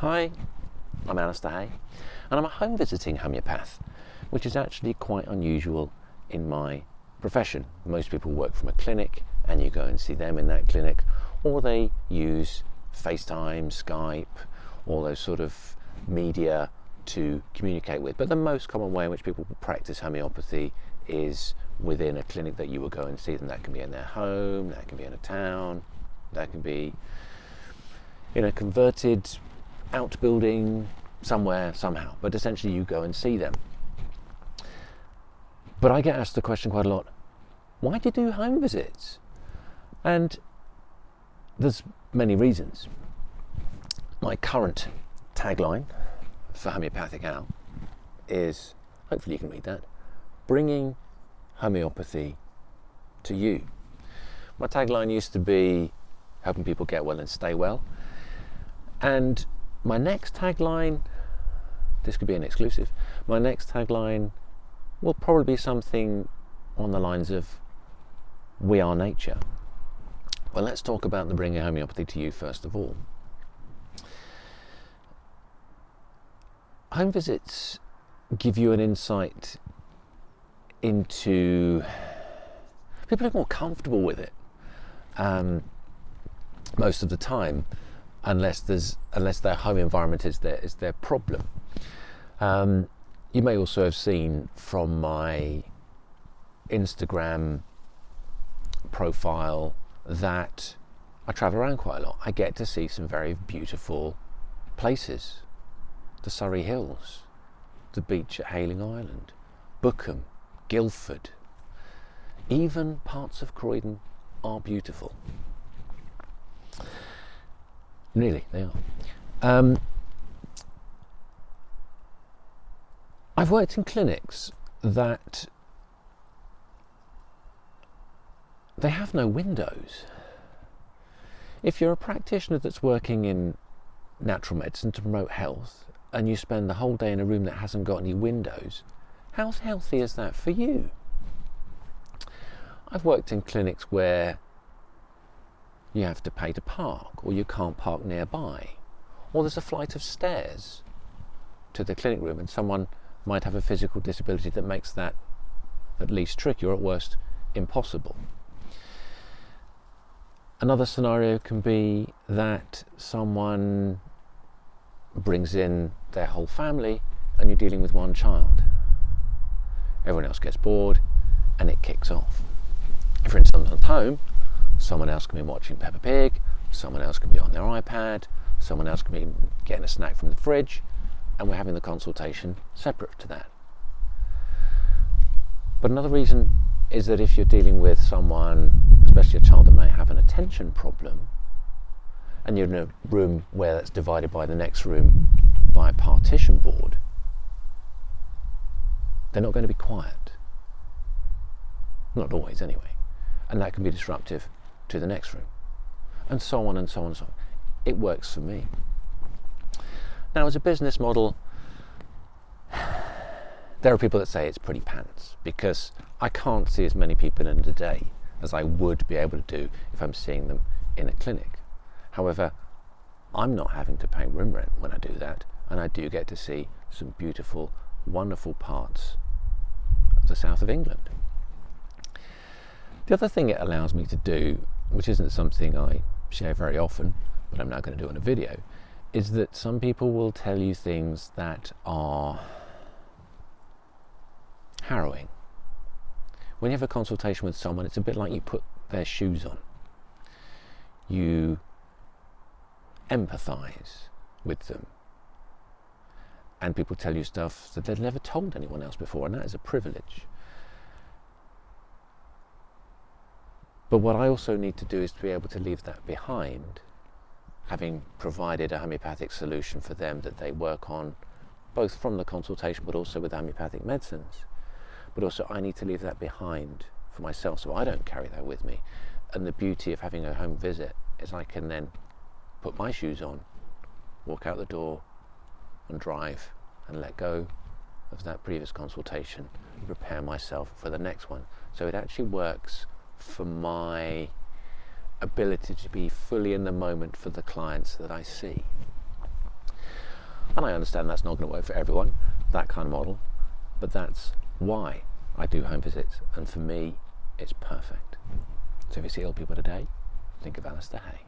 Hi, I'm Alastair and I'm a home visiting homeopath, which is actually quite unusual in my profession. Most people work from a clinic and you go and see them in that clinic, or they use FaceTime, Skype, all those sort of media to communicate with. But the most common way in which people practice homeopathy is within a clinic that you will go and see them. That can be in their home, that can be in a town, that can be in a converted outbuilding somewhere, somehow, but essentially you go and see them. But I get asked the question quite a lot, why do you do home visits? And there's many reasons. My current tagline for Homeopathical is, hopefully you can read that, bringing homeopathy to you. My tagline used to be helping people get well and stay well. And my next tagline, this could be an exclusive, my next tagline will probably be something on the lines of, we are nature. Well, let's talk about the bringing homeopathy to you first of all. Home visits give you an insight into, people are more comfortable with it most of the time, unless their home environment is their problem. You may also have seen from my Instagram profile that I travel around quite a lot. I get to see some very beautiful places. The Surrey Hills, the beach at Hayling Island, Bookham, Guildford, even parts of Croydon are beautiful. Really, they are. I've worked in clinics that they have no windows. If you're a practitioner that's working in natural medicine to promote health and you spend the whole day in a room that hasn't got any windows, how healthy is that for you? I've worked in clinics where you have to pay to park, or you can't park nearby, or there's a flight of stairs to the clinic room and someone might have a physical disability that makes that at least tricky, or at worst impossible. Another scenario can be that someone brings in their whole family and you're dealing with one child. Everyone else gets bored and it kicks off. If you're in someone's home, someone else can be watching Peppa Pig, someone else can be on their iPad, someone else can be getting a snack from the fridge, and we're having the consultation separate to that. But another reason is that if you're dealing with someone, especially a child that may have an attention problem, and you're in a room where that's divided by the next room by a partition board, they're not going to be quiet. Not always, anyway. And that can be disruptive to the next room. And so on and so on and so on. It works for me. Now, as a business model, there are people that say it's pretty pants, because I can't see as many people in a day as I would be able to do if I'm seeing them in a clinic. However, I'm not having to pay room rent when I do that, and I do get to see some beautiful, wonderful parts of the south of England. The other thing it allows me to do, which isn't something I share very often, but I'm now going to do in a video, is that some people will tell you things that are harrowing. When you have a consultation with someone, it's a bit like you put their shoes on. You empathise with them. And people tell you stuff that they've never told anyone else before, and that is a privilege. But what I also need to do is to be able to leave that behind, having provided a homeopathic solution for them that they work on, both from the consultation but also with homeopathic medicines. But also I need to leave that behind for myself, so I don't carry that with me. And the beauty of having a home visit is I can then put my shoes on, walk out the door and drive and let go of that previous consultation and prepare myself for the next one. So it actually works for my ability to be fully in the moment for the clients that I see. And I understand that's not going to work for everyone, that kind of model, but that's why I do home visits, and for me it's perfect. So if you see ill people today, think of Alastair Hay.